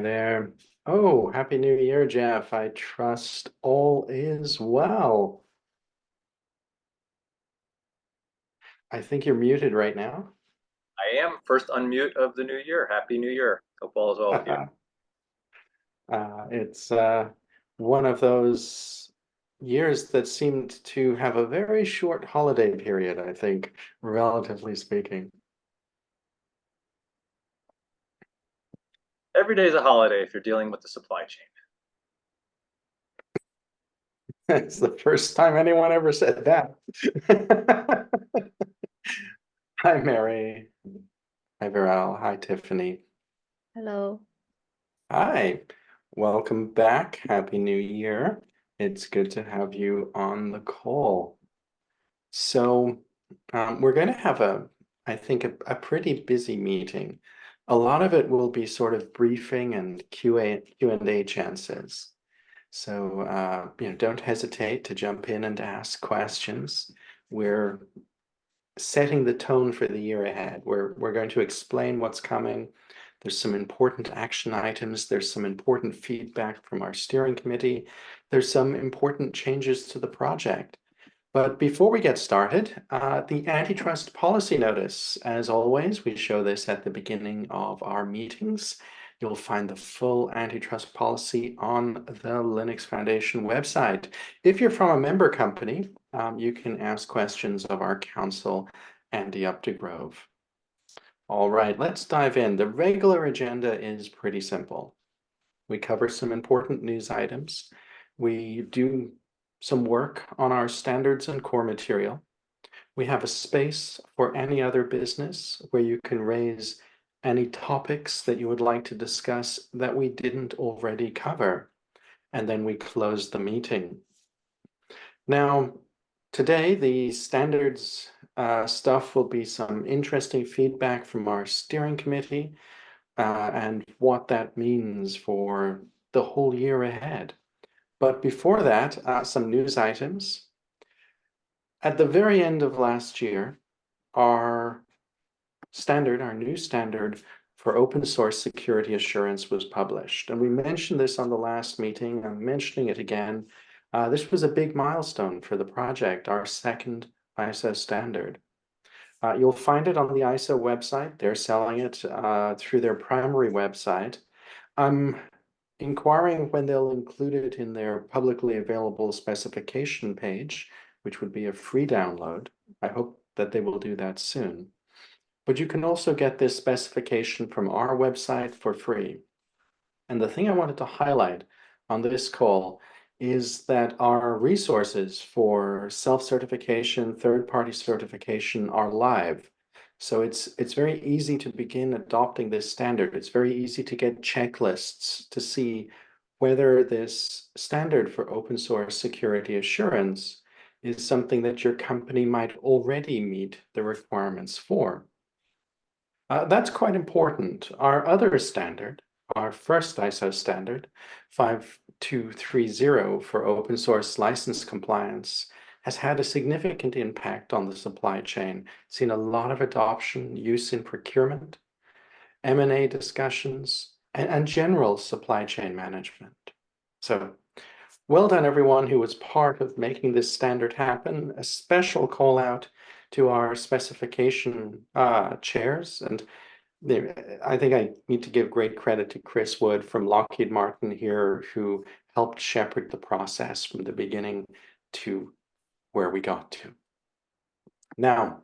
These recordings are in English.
there. Oh, Happy New Year, Jeff. I trust all is well. I think you're muted right now. I am first unmute of the new year. Happy New Year. Hope all is well with you. It's one of those years that seemed to have a very short holiday period, I think, relatively speaking. Every day is a holiday if you're dealing with the supply chain. It's the first time anyone ever said that. Hi, Mary. Hi, Viral. Hi, Tiffany. Hello. Hi, welcome back. Happy New Year. It's good to have you on the call. So, we're going to have I think, a pretty busy meeting. A lot of it will be sort of briefing and Q&A chances. So, don't hesitate to jump in and ask questions. We're setting the tone for the year ahead. We're going to explain what's coming. There's some important action items. There's some important feedback from our steering committee. There's some important changes to the project. But before we get started, the antitrust policy notice. As always, we show this at the beginning of our meetings. You'll find the full antitrust policy on the Linux Foundation website. If you're from a member company, you can ask questions of our counsel, Andy Updegrove. All right, let's dive in. The regular agenda is pretty simple. We cover some important news items. We do some work on our standards and core material. We have a space for any other business where you can raise any topics that you would like to discuss that we didn't already cover. And then we close the meeting. Now, today, the standards stuff will be some interesting feedback from our steering committee and what that means for the whole year ahead. But before that, some news items. At the very end of last year, our new standard for open source security assurance was published. And we mentioned this on the last meeting. I'm mentioning it again. This was a big milestone for the project, our second ISO standard. You'll find it on the ISO website. They're selling it through their primary website. I'm inquiring when they'll include it in their publicly available specification page, which would be a free download. I hope that they will do that soon. But you can also get this specification from our website for free. And the thing I wanted to highlight on this call is that our resources for self-certification, third-party certification are live. So it's very easy to begin adopting this standard. It's very easy to get checklists to see whether this standard for open source security assurance is something that your company might already meet the requirements for. That's quite important. Our other standard, our first ISO standard, 5230 for open source license compliance, has had a significant impact on the supply chain, seen a lot of adoption, use in procurement, M&A discussions, and general supply chain management. So well done, everyone who was part of making this standard happen. A special call out to our specification chairs. And I think I need to give great credit to Chris Wood from Lockheed Martin here, who helped shepherd the process from the beginning to where we got to. Now,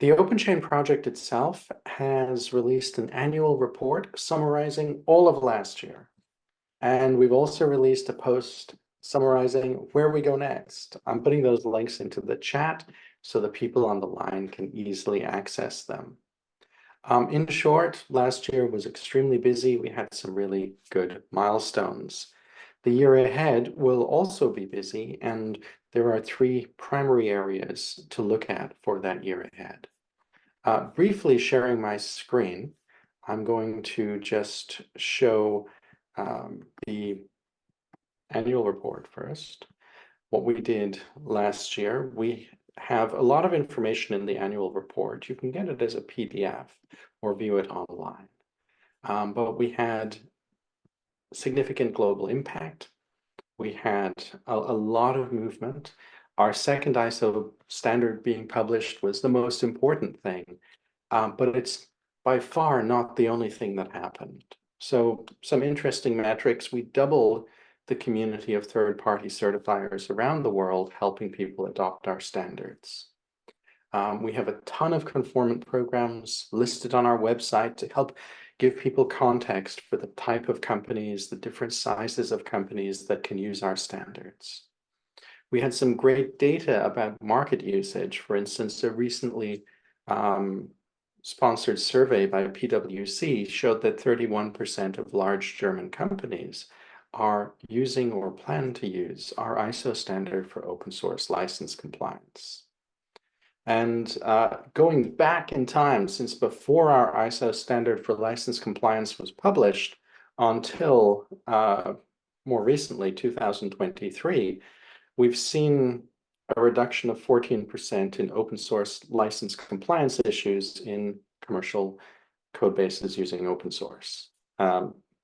the OpenChain project itself has released an annual report summarizing all of last year. And we've also released a post summarizing where we go next. I'm putting those links into the chat so the people on the line can easily access them. In short, last year was extremely busy. We had some really good milestones. The year ahead will also be busy, and there are three primary areas to look at for that year ahead. Briefly sharing my screen, I'm going to just show the annual report first. What we did last year, we have a lot of information in the annual report. You can get it as a PDF or view it online. But we had significant global impact. We had a lot of movement. Our second ISO standard being published was the most important thing, but it's by far not the only thing that happened. So some interesting metrics, we doubled the community of third-party certifiers around the world, helping people adopt our standards. We have a ton of conformant programs listed on our website to help give people context for the type of companies, the different sizes of companies that can use our standards. We had some great data about market usage. For instance, a recently sponsored survey by PwC showed that 31% of large German companies are using or plan to use our ISO standard for open source license compliance. And going back in time, since before our ISO standard for license compliance was published until more recently, 2023, we've seen a reduction of 14% in open source license compliance issues in commercial code bases using open source.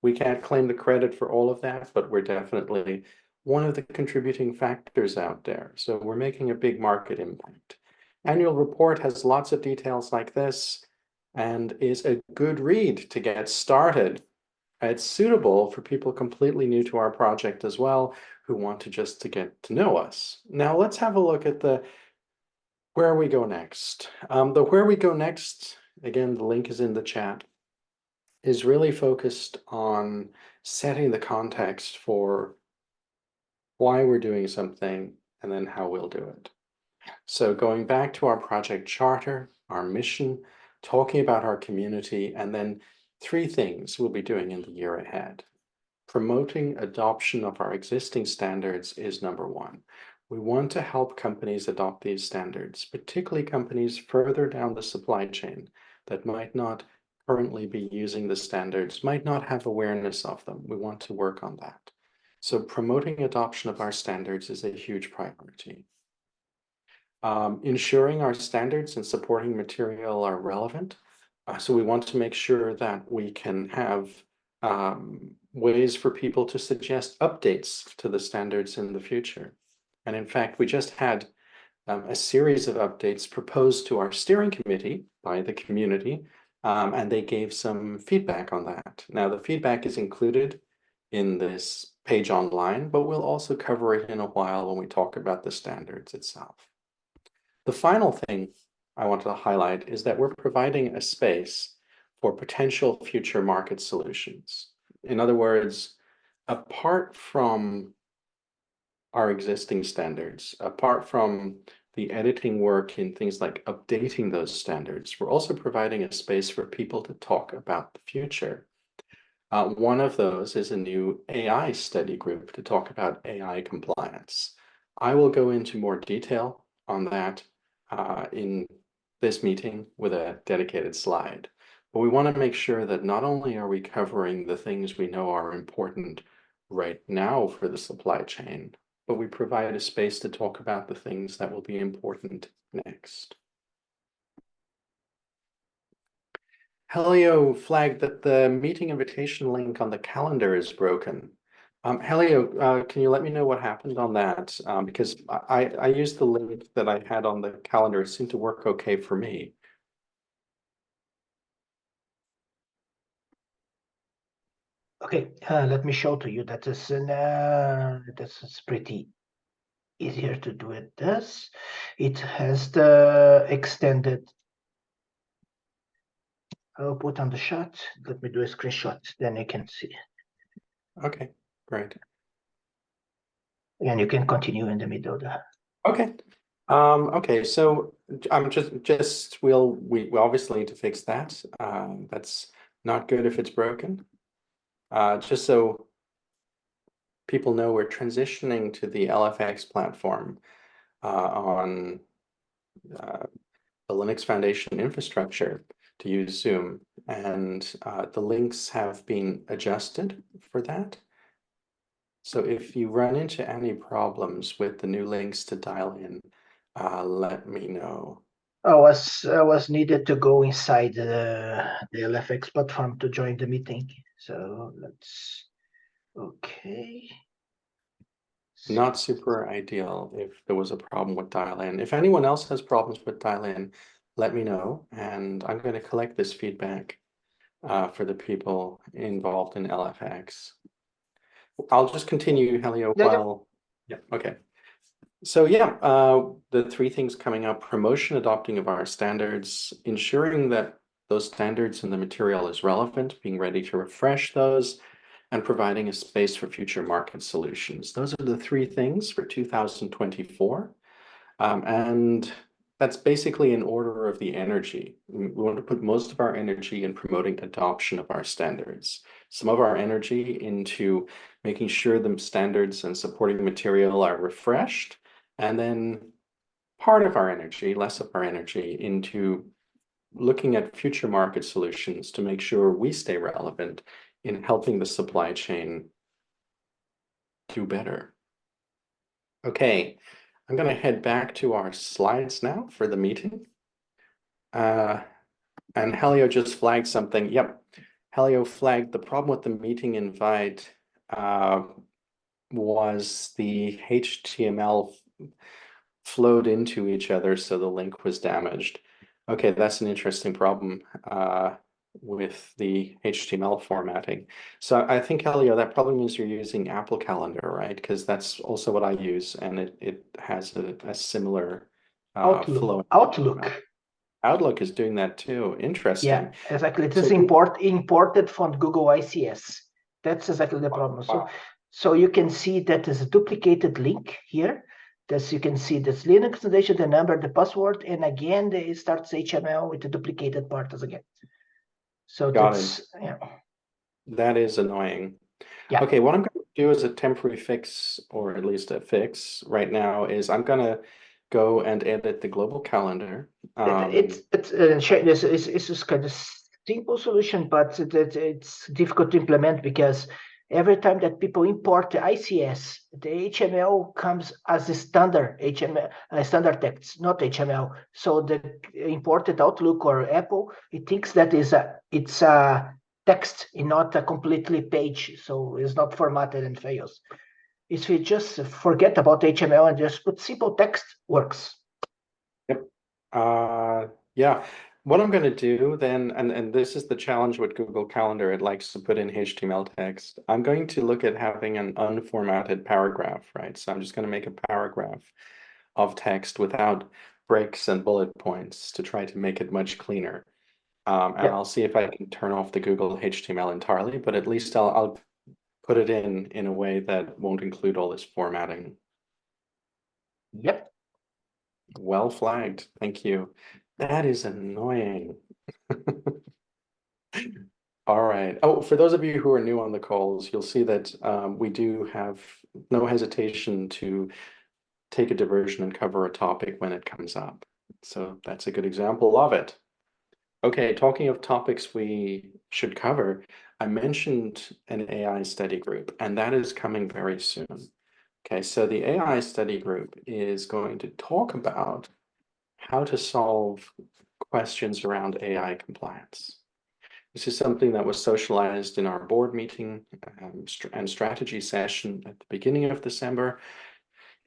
We can't claim the credit for all of that, but we're definitely one of the contributing factors out there. So we're making a big market impact. Annual report has lots of details like this and is a good read to get started. It's suitable for people completely new to our project as well, who want to just to get to know us. Now let's have a look at the where we go next. The where we go next, again, the link is in the chat, is really focused on setting the context for why we're doing something and then how we'll do it. So going back to our project charter, our mission, talking about our community, and then three things we'll be doing in the year ahead. Promoting adoption of our existing standards is number one. We want to help companies adopt these standards, particularly companies further down the supply chain that might not currently be using the standards, might not have awareness of them. We want to work on that. So promoting adoption of our standards is a huge priority. Ensuring our standards and supporting material are relevant. So we want to make sure that we can have ways for people to suggest updates to the standards in the future. And in fact, we just had a series of updates proposed to our steering committee by the community, and they gave some feedback on that. Now, the feedback is included in this page online, but we'll also cover it in a while when we talk about the standards itself. The final thing I want to highlight is that we're providing a space for potential future market solutions. In other words, apart from our existing standards, apart from the editing work in things like updating those standards, we're also providing a space for people to talk about the future. One of those is a new AI study group to talk about AI compliance. I will go into more detail on that in this meeting with a dedicated slide. But we want to make sure that not only are we covering the things we know are important right now for the supply chain, but we provide a space to talk about the things that will be important next. Helio flagged that the meeting invitation link on the calendar is broken. Helio, can you let me know what happened on that? Because I used the link that I had on the calendar. It seemed to work okay for me. Okay, let me show to you that this is pretty easier to do it. This it has the extended. I'll put on the shot. Let me do a screenshot, then you can see. Okay, great. And you can continue in the middle there. Okay. Okay, so I'm we obviously need to fix that. That's not good if it's broken. Just so people know, we're transitioning to the LFX platform on the Linux Foundation infrastructure to use Zoom, and the links have been adjusted for that. So if you run into any problems with the new links to dial in, let me know. I was needed to go inside the LFX platform to join the meeting. So let's Okay. Not super ideal if there was a problem with dial-in. If anyone else has problems with dial-in, let me know, and I'm going to collect this feedback for the people involved in LFX. I'll just continue, Helio, Yeah, yeah. while... Yeah, okay. So yeah, the three things coming up: promotion, adopting of our standards, ensuring that those standards and the material is relevant, being ready to refresh those, and providing a space for future market solutions. Those are the three things for 2024. And that's basically in order of the energy. We want to put most of our energy in promoting adoption of our standards, some of our energy into making sure the standards and supporting material are refreshed, and then part of our energy, less of our energy, into looking at future market solutions to make sure we stay relevant in helping the supply chain do better. Okay, I'm going to head back to our slides now for the meeting. And Helio just flagged something. Yep, Helio flagged the problem with the meeting invite was the HTML flowed into each other, so the link was damaged. Okay, that's an interesting problem with the HTML formatting. So I think, Helio, that probably means you're using Apple Calendar, right? Because that's also what I use, and it has a similar flow. Outlook. Outlook is doing that too. Interesting. Yeah, exactly. It is So imported from Google ICS. That's exactly the problem. wow. So you can see that is a duplicated link here. That you can see this Linux Foundation, the number, the password, and again, it starts HTML with the duplicated part as again. So Got that's, it. yeah. That is annoying. Yeah. Okay, what I'm going to do as a temporary fix, or at least a fix right now, is I'm going to go and edit the global calendar. It's just kind of simple solution, but it's difficult to implement because every time that people import the ICS, the HTML comes as a standard HTML, standard text, not HTML. So the imported Outlook or Apple, it thinks that it's a text and not a completely page, so it's not formatted and fails. If you just forget about HTML and just put simple text, works. Yep. Yeah. What I'm going to do then, and this is the challenge with Google Calendar, it likes to put in HTML text. I'm going to look at having an unformatted paragraph, right? So I'm just going to make a paragraph of text without breaks and bullet points to try to make it much cleaner. And I'll see if I can turn off the Google HTML entirely, but at least I'll put it in a way that won't include all this formatting. Yep. Well flagged. Thank you. That is annoying. All right. Oh, for those of you who are new on the calls, you'll see that we do have no hesitation to take a diversion and cover a topic when it comes up. So that's a good example of it. Okay, talking of topics we should cover, I mentioned an AI study group, and that is coming very soon. Okay, so the AI study group is going to talk about how to solve questions around AI compliance. This is something that was socialized in our board meeting and strategy session at the beginning of December.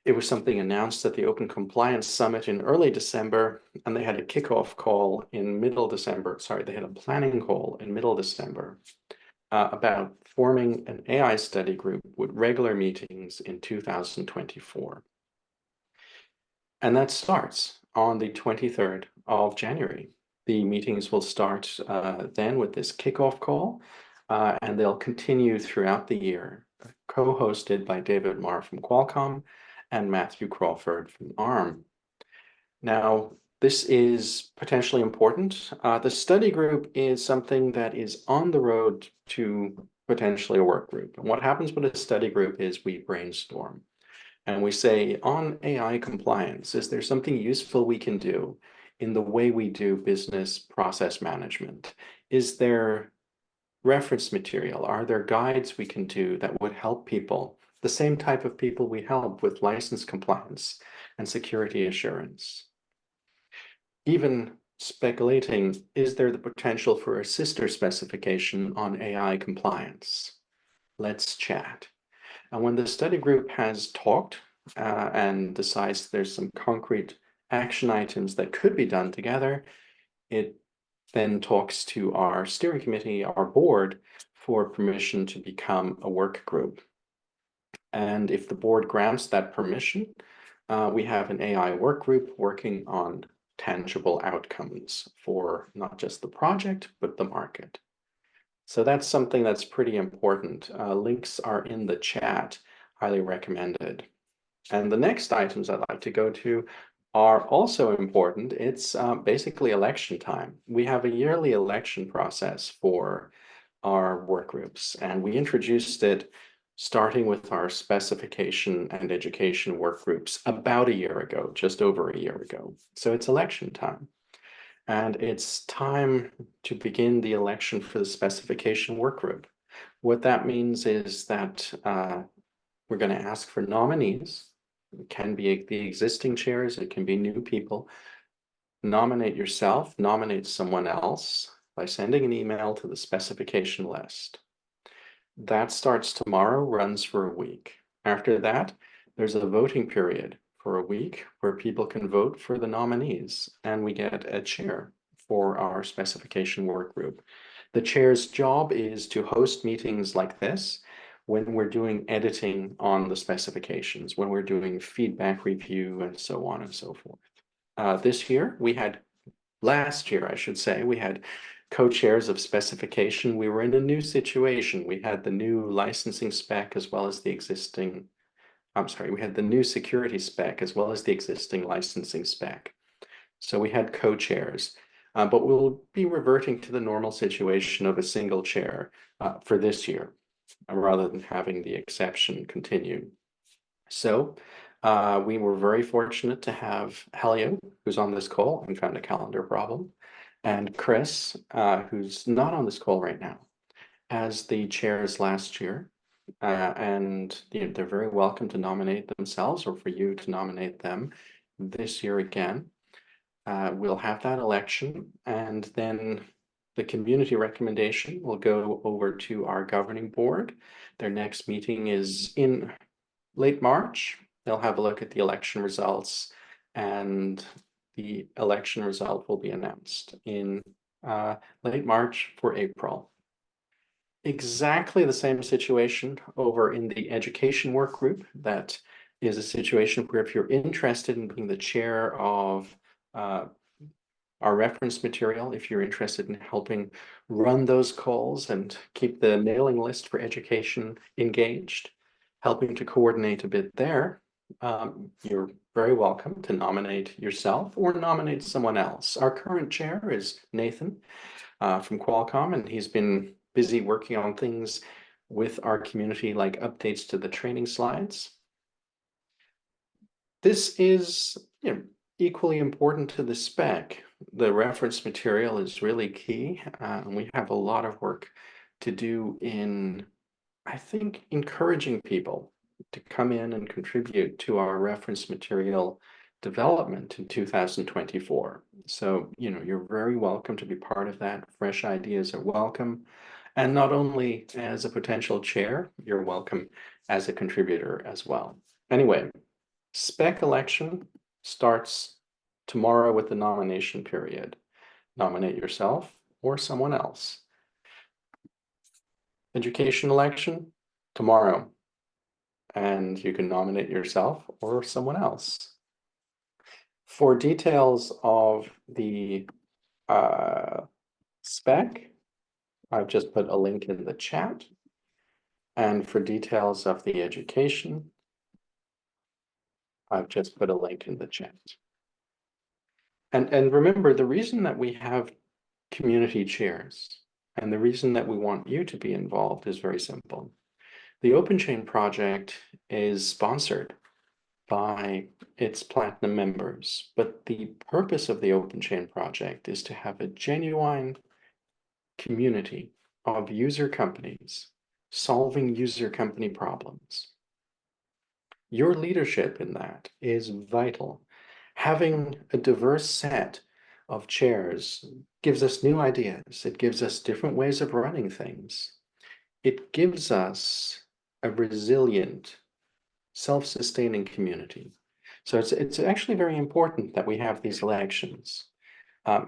It was something announced at the Open Compliance Summit in early December, and they had a kickoff call in middle December. Sorry, they had a planning call in middle December about forming an AI study group with regular meetings in 2024. And that starts on the 23rd of January. The meetings will start then with this kickoff call, and they'll continue throughout the year, co-hosted by David Marr from Qualcomm and Matthew Crawford from ARM. Now, this is potentially important. The study group is something that is on the road to potentially a work group. And what happens with a study group is we brainstorm. And we say, on AI compliance, is there something useful we can do in the way we do business process management? Is there reference material? Are there guides we can do that would help people, the same type of people we help with license compliance and security assurance? Even speculating, is there the potential for a sister specification on AI compliance? Let's chat. And when the study group has talked and decides there's some concrete action items that could be done together, it then talks to our steering committee, our board, for permission to become a work group. And if the board grants that permission, we have an AI work group working on tangible outcomes for not just the project, but the market. So that's something that's pretty important. Links are in the chat, highly recommended. And the next items I'd like to go to are also important. It's basically election time. We have a yearly election process for our work groups, and we introduced it starting with our specification and education work groups about a year ago, just over a year ago. So it's election time. And it's time to begin the election for the specification work group. What that means is that we're going to ask for nominees. It can be the existing chairs, it can be new people. Nominate yourself, nominate someone else by sending an email to the specification list. That starts tomorrow, runs for a week. After that, there's a voting period for a week where people can vote for the nominees, and we get a chair for our specification work group. The chair's job is to host meetings like this when we're doing editing on the specifications, when we're doing feedback review, and so on and so forth. Last year, I should say, we had co-chairs of specification. We were in a new situation. We had the new licensing spec as well as the existing, we had the new security spec as well as the existing licensing spec. So we had co-chairs, but we'll be reverting to the normal situation of a single chair for this year, rather than having the exception continue. So we were very fortunate to have Helio, who's on this call and found a calendar problem, and Chris, who's not on this call right now, as the chairs last year. And they're very welcome to nominate themselves or for you to nominate them this year again. We'll have that election, and then the community recommendation will go over to our governing board. Their next meeting is in late March. They'll have a look at the election results, and the election result will be announced in late March for April. Exactly the same situation over in the education work group. That is a situation where if you're interested in being the chair of our reference material, if you're interested in helping run those calls and keep the mailing list for education engaged, helping to coordinate a bit there, you're very welcome to nominate yourself or nominate someone else. Our current chair is Nathan from Qualcomm, and he's been busy working on things with our community, like updates to the training slides. This is equally important to the spec. The reference material is really key, and we have a lot of work to do in, I think, encouraging people to come in and contribute to our reference material development in 2024. So, you're very welcome to be part of that. Fresh ideas are welcome. And not only as a potential chair, you're welcome as a contributor as well. Anyway, spec election starts tomorrow with the nomination period. Nominate yourself or someone else. Education election tomorrow, and you can nominate yourself or someone else. For details of the spec, I've just put a link in the chat. And for details of the education, I've just put a link in the chat. And remember, the reason that we have community chairs and the reason that we want you to be involved is very simple. The OpenChain project is sponsored by its platinum members, but the purpose of the OpenChain project is to have a genuine community of user companies solving user company problems. Your leadership in that is vital. Having a diverse set of chairs gives us new ideas. It gives us different ways of running things. It gives us a resilient, self-sustaining community. So it's actually very important that we have these elections.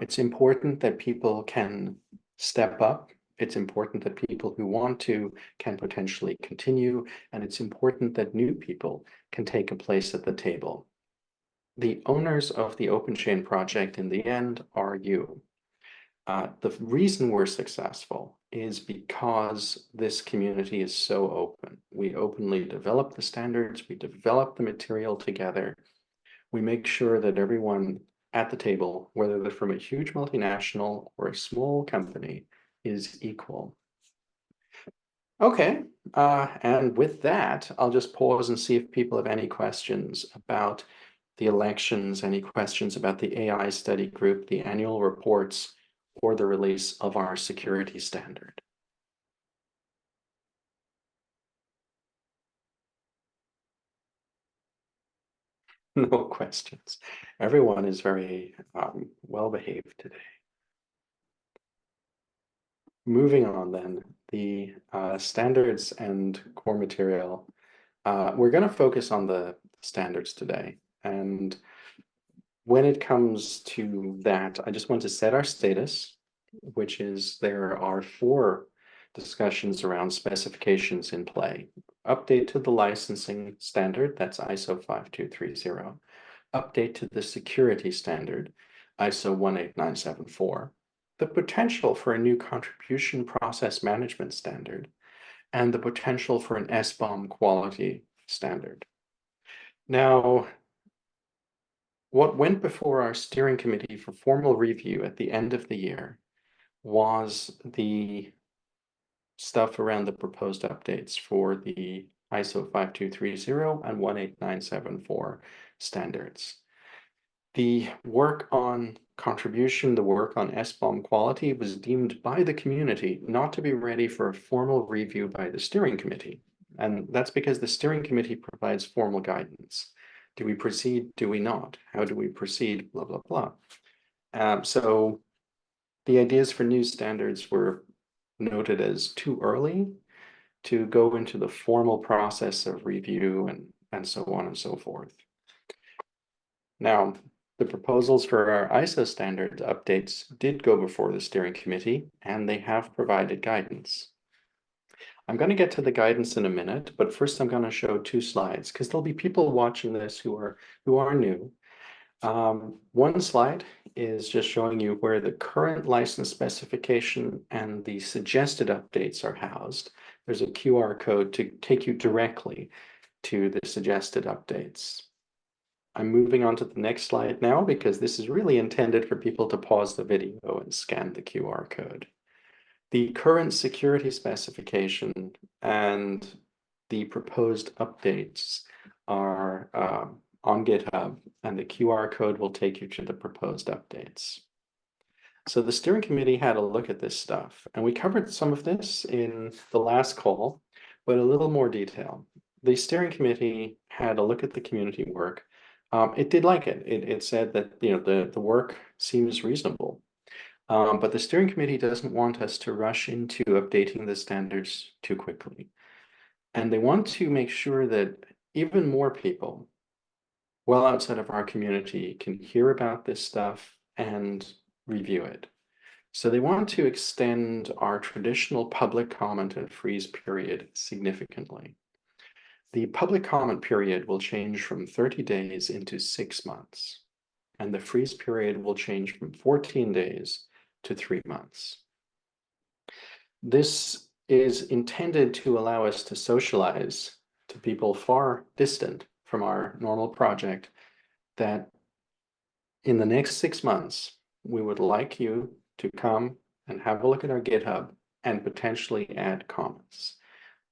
It's important that people can step up. It's important that people who want to can potentially continue, and it's important that new people can take a place at the table. The owners of the OpenChain project in the end are you. The reason we're successful is because this community is so open. We openly develop the standards, we develop the material together. We make sure that everyone at the table, whether they're from a huge multinational or a small company, is equal. Okay, and with that, I'll just pause and see if people have any questions about the elections, any questions about the AI study group, the annual reports, or the release of our security standard. No questions. Everyone is very well behaved today. Moving on then, the standards and core material. We're going to focus on the standards today. And when it comes to that, I just want to set our status, which is there are 4 discussions around specifications in play. Update to the licensing standard, that's ISO 5230. Update to the security standard, ISO 18974. The potential for a new contribution process management standard, and the potential for an SBOM quality standard. Now, what went before our steering committee for formal review at the end of the year was the stuff around the proposed updates for the ISO 5230 and 18974 standards. The work on contribution, the work on SBOM quality was deemed by the community not to be ready for a formal review by the steering committee. And that's because the steering committee provides formal guidance. Do we proceed? Do we not? How do we proceed? Blah, blah, blah. So the ideas for new standards were noted as too early to go into the formal process of review and so on and so forth. Now, the proposals for our ISO standard updates did go before the steering committee, and they have provided guidance. I'm going to get to the guidance in a minute, but first I'm going to show 2 slides because there'll be people watching this who are new. One slide is just showing you where the current license specification and the suggested updates are housed. There's a QR code to take you directly to the suggested updates. I'm moving on to the next slide now because this is really intended for people to pause the video and scan the QR code. The current security specification and the proposed updates are on GitHub, and the QR code will take you to the proposed updates. So the steering committee had a look at this stuff, and we covered some of this in the last call, but a little more detail. The steering committee had a look at the community work. It did like it. It said that the work seems reasonable. But the steering committee doesn't want us to rush into updating the standards too quickly. And they want to make sure that even more people well outside of our community can hear about this stuff and review it. So they want to extend our traditional public comment and freeze period significantly. The public comment period will change from 30 days into 6 months, and the freeze period will change from 14 days to 3 months. This is intended to allow us to socialize to people far distant from our normal project that in the next 6 months, we would like you to come and have a look at our GitHub and potentially add comments.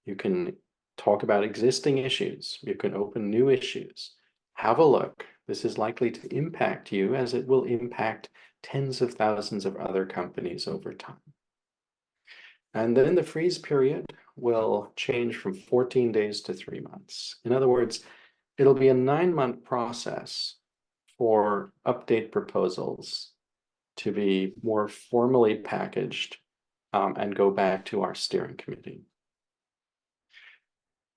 You can talk about existing issues. You can open new issues. Have a look. This is likely to impact you as it will impact tens of thousands of other companies over time. And then the freeze period will change from 14 days to 3 months. In other words, it'll be a 9-month process for update proposals to be more formally packaged and go back to our steering committee.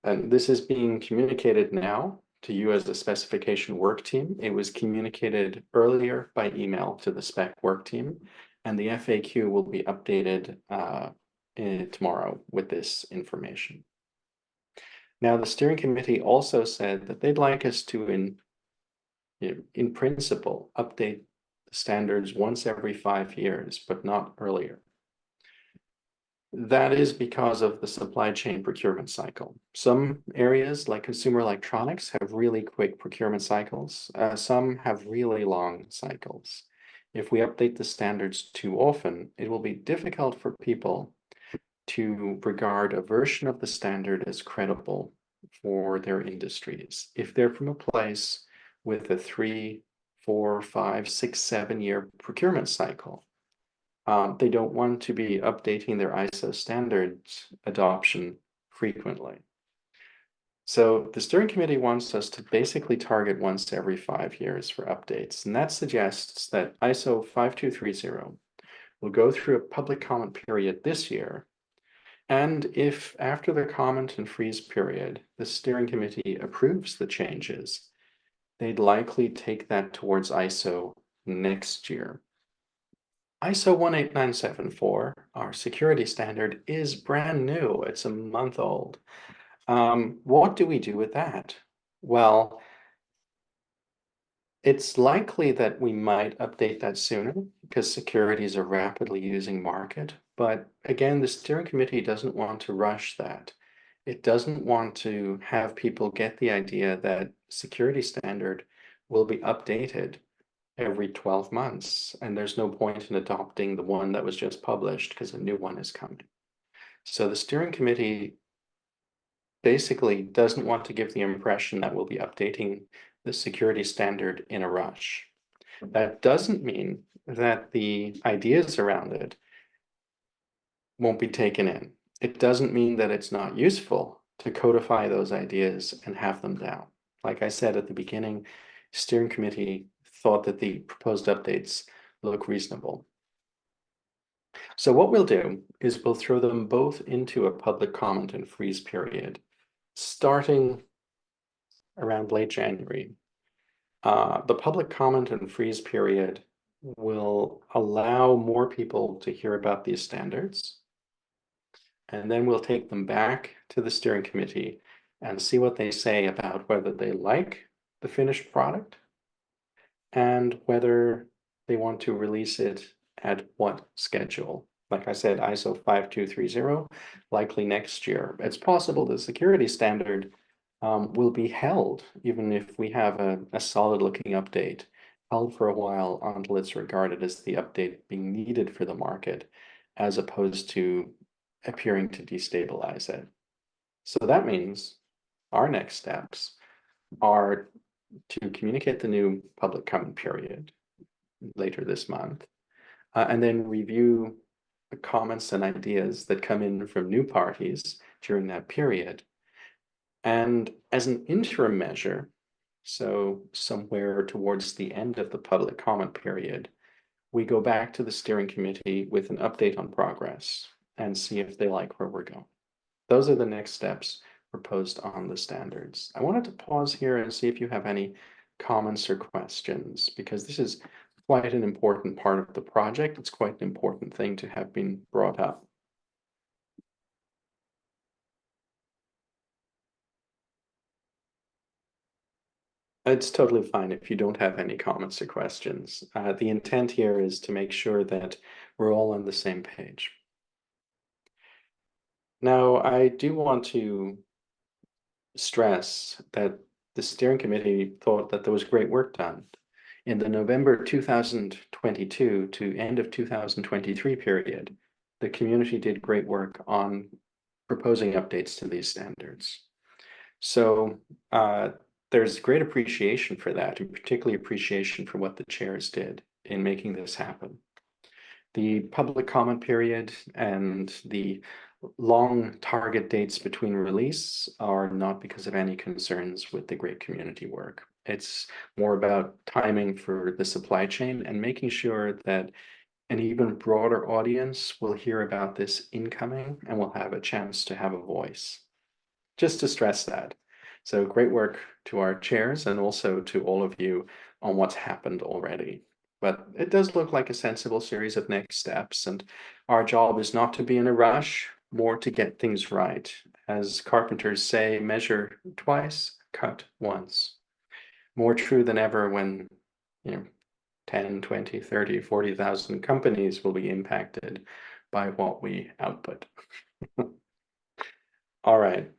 And this is being communicated now to you as the specification work team. It was communicated earlier by email to the spec work team, and the FAQ will be updated tomorrow with this information. Now, the steering committee also said that they'd like us to, in principle, update the standards once every 5 years, but not earlier. That is because of the supply chain procurement cycle. Some areas, like consumer electronics, have really quick procurement cycles. Some have really long cycles. If we update the standards too often, it will be difficult for people to regard a version of the standard as credible for their industries. If they're from a place with a 3, 4, 5, 6, 7 year procurement cycle, they don't want to be updating their ISO standards adoption frequently. So the steering committee wants us to basically target once every 5 years for updates. And that suggests that ISO 5230 will go through a public comment period this year. And if after the comment and freeze period, the steering committee approves the changes, they'd likely take that towards ISO next year. ISO 18974, our security standard, is brand new. It's a month old. What do we do with that? Well, it's likely that we might update that sooner because security is a rapidly using market. But again, the steering committee doesn't want to rush that. It doesn't want to have people get the idea that security standard will be updated every 12 months, and there's no point in adopting the one that was just published because a new one is coming. So the steering committee basically doesn't want to give the impression that we'll be updating the security standard in a rush. That doesn't mean that the ideas around it won't be taken in. It doesn't mean that it's not useful to codify those ideas and have them down. Like I said at the beginning, steering committee thought that the proposed updates look reasonable. So what we'll do is we'll throw them both into a public comment and freeze period, starting around late January. The public comment and freeze period will allow more people to hear about these standards. And then we'll take them back to the steering committee and see what they say about whether they like the finished product and whether they want to release it at what schedule. Like I said, ISO 5230, likely next year. It's possible the security standard will be held, even if we have a solid looking update, held for a while until it's regarded as the update being needed for the market, as opposed to appearing to destabilize it. So that means our next steps are to communicate the new public comment period later this month, and then review the comments and ideas that come in from new parties during that period. And as an interim measure, so somewhere towards the end of the public comment period, we go back to the steering committee with an update on progress and see if they like where we're going. Those are the next steps proposed on the standards. I wanted to pause here and see if you have any comments or questions, because this is quite an important part of the project. It's quite an important thing to have been brought up. It's totally fine if you don't have any comments or questions. The intent here is to make sure that we're all on the same page. Now, I do want to stress that the steering committee thought that there was great work done. In the November 2022 to end of 2023 period, the community did great work on proposing updates to these standards. So there's great appreciation for that, and particularly appreciation for what the chairs did in making this happen. The public comment period and the long target dates between release are not because of any concerns with the great community work. It's more about timing for the supply chain and making sure that an even broader audience will hear about this incoming and will have a chance to have a voice. just to stress that. So great work to our chairs and also to all of you on what's happened already. But it does look like a sensible series of next steps, and our job is not to be in a rush, more to get things right. As carpenters say, measure twice, cut once. More true than ever when, 10, 20, 30, 40,000 companies will be impacted by what we output. All right.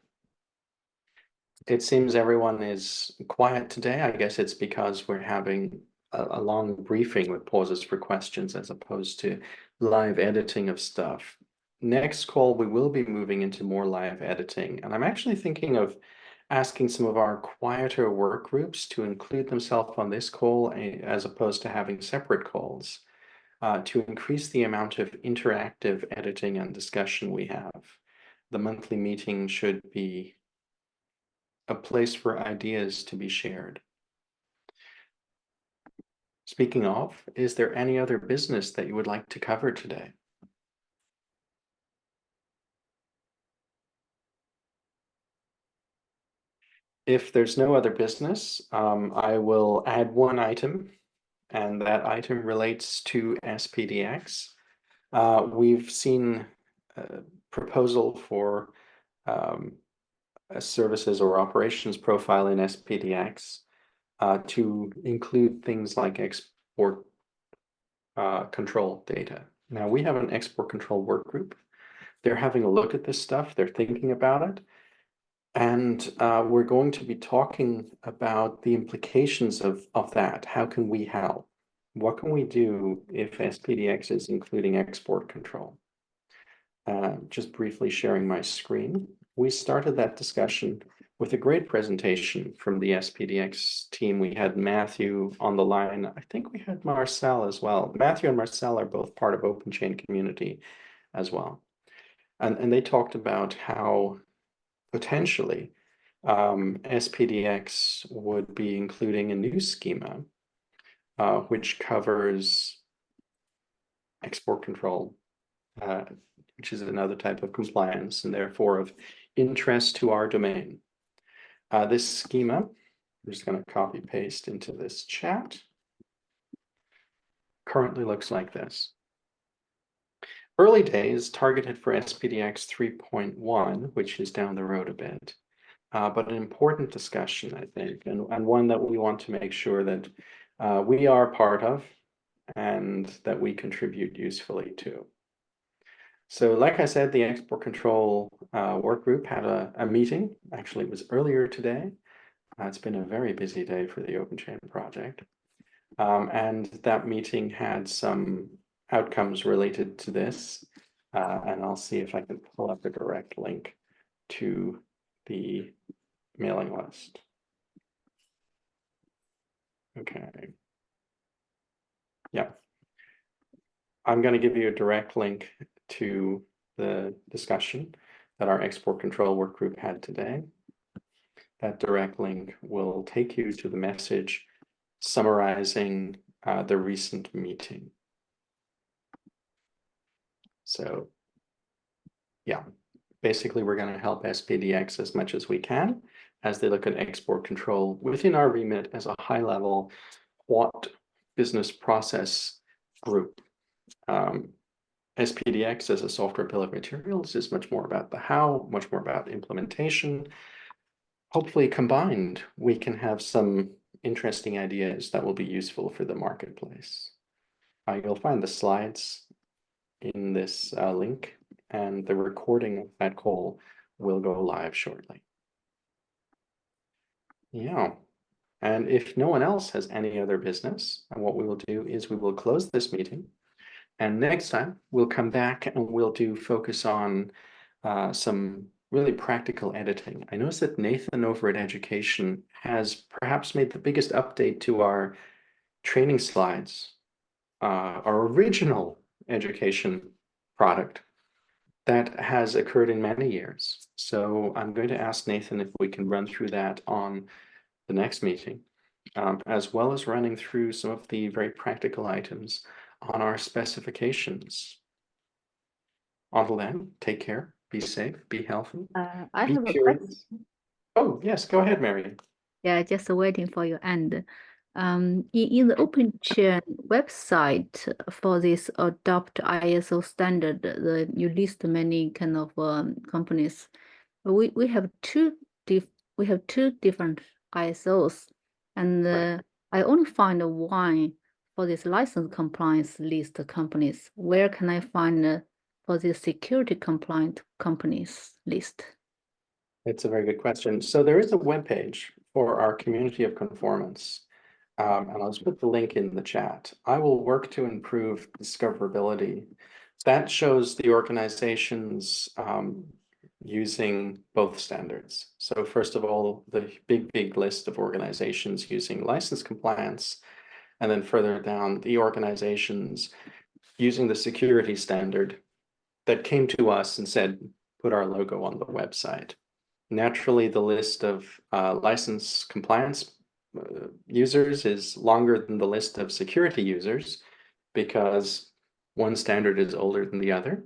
It seems everyone is quiet today. I guess it's because we're having a long briefing with pauses for questions as opposed to live editing of stuff. Next call, we will be moving into more live editing. And I'm actually thinking of asking some of our quieter work groups to include themselves on this call as opposed to having separate calls to increase the amount of interactive editing and discussion we have. The monthly meeting should be a place for ideas to be shared. Speaking of, is there any other business that you would like to cover today? If there's no other business, I will add one item, and that item relates to SPDX. We've seen a proposal for a services or operations profile in SPDX to include things like export control data. Now, we have an export control work group. They're having a look at this stuff. They're thinking about it. And we're going to be talking about the implications of that. How can we help? What can we do if SPDX is including export control? Just briefly sharing my screen. We started that discussion with a great presentation from the SPDX team. We had Matthew on the line. I think we had Marcel as well. Matthew and Marcel are both part of OpenChain community as well. And they talked about how potentially SPDX would be including a new schema which covers export control, which is another type of compliance and therefore of interest to our domain. This schema, I'm just going to copy paste into this chat, currently looks like this. Early days targeted for SPDX 3.1, which is down the road a bit, but an important discussion, I think, and one that we want to make sure that we are part of and that we contribute usefully to. So like I said, the export control work group had a meeting. Actually, it was earlier today. It's been a very busy day for the OpenChain project. And that meeting had some outcomes related to this. And I'll see if I can pull up a direct link to the mailing list. Okay. Yeah. I'm going to give you a direct link to the discussion that our export control work group had today. That direct link will take you to the message summarizing the recent meeting. So yeah, basically we're going to help SPDX as much as we can as they look at export control within our remit as a high level what business process group. SPDX as a software bill of materials is much more about the how, much more about implementation. Hopefully combined, we can have some interesting ideas that will be useful for the marketplace. You'll find the slides in this link, and the recording of that call will go live shortly. Yeah, and if no one else has any other business, what we will do is we will close this meeting. And next time, we'll come back and we'll do focus on some really practical editing. I noticed that Nathan over at Education has perhaps made the biggest update to our training slides, our original education product that has occurred in many years. So I'm going to ask Nathan if we can run through that on the next meeting, as well as running through some of the very practical items on our specifications. Until then, take care Be safe, be healthy, I be have a question. curious. Oh, yes, go ahead, Mary. Yeah, just waiting for your end. In the OpenChain website for this adopt ISO standard, you list many kind of companies. We have we have two different ISOs, and I only find one for this license compliance list companies. Where can I find for the security compliant companies list? It's a very good question. So there is a webpage for our community of conformance. And I'll just put the link in the chat. I will work to improve discoverability. That shows the organizations using both standards. So first of all, the big list of organizations using license compliance, and then further down, the organizations using the security standard that came to us and said, put our logo on the website. Naturally, the list of license compliance users is longer than the list of security users because one standard is older than the other.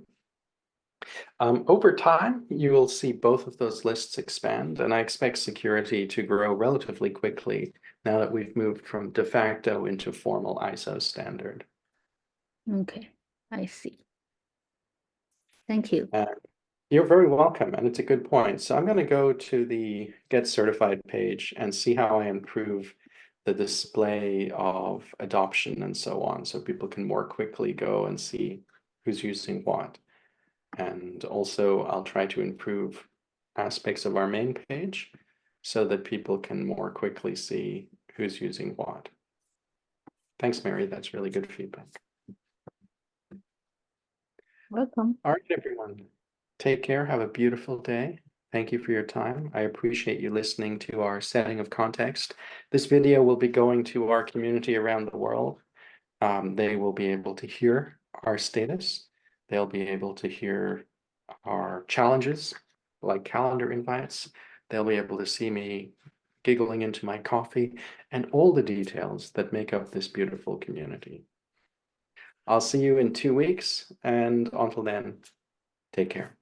Over time, you will see both of those lists expand, and I expect security to grow relatively quickly now that we've moved from de facto into formal ISO standard. Okay, I see. Thank you. You're very welcome, and it's a good point. So I'm going to go to the Get Certified page and see how I improve the display of adoption and so on, so people can more quickly go and see who's using what. And also, I'll try to improve aspects of our main page so that people can more quickly see who's using what. Thanks, Mary. That's really good feedback. Welcome. All right, everyone. Take care. Have a beautiful day. Thank you for your time. I appreciate you listening to our setting of context. This video will be going to our community around the world. They will be able to hear our status. They'll be able to hear our challenges, like calendar invites. They'll be able to see me giggling into my coffee and all the details that make up this beautiful community. I'll see you in 2 weeks, and until then, take care.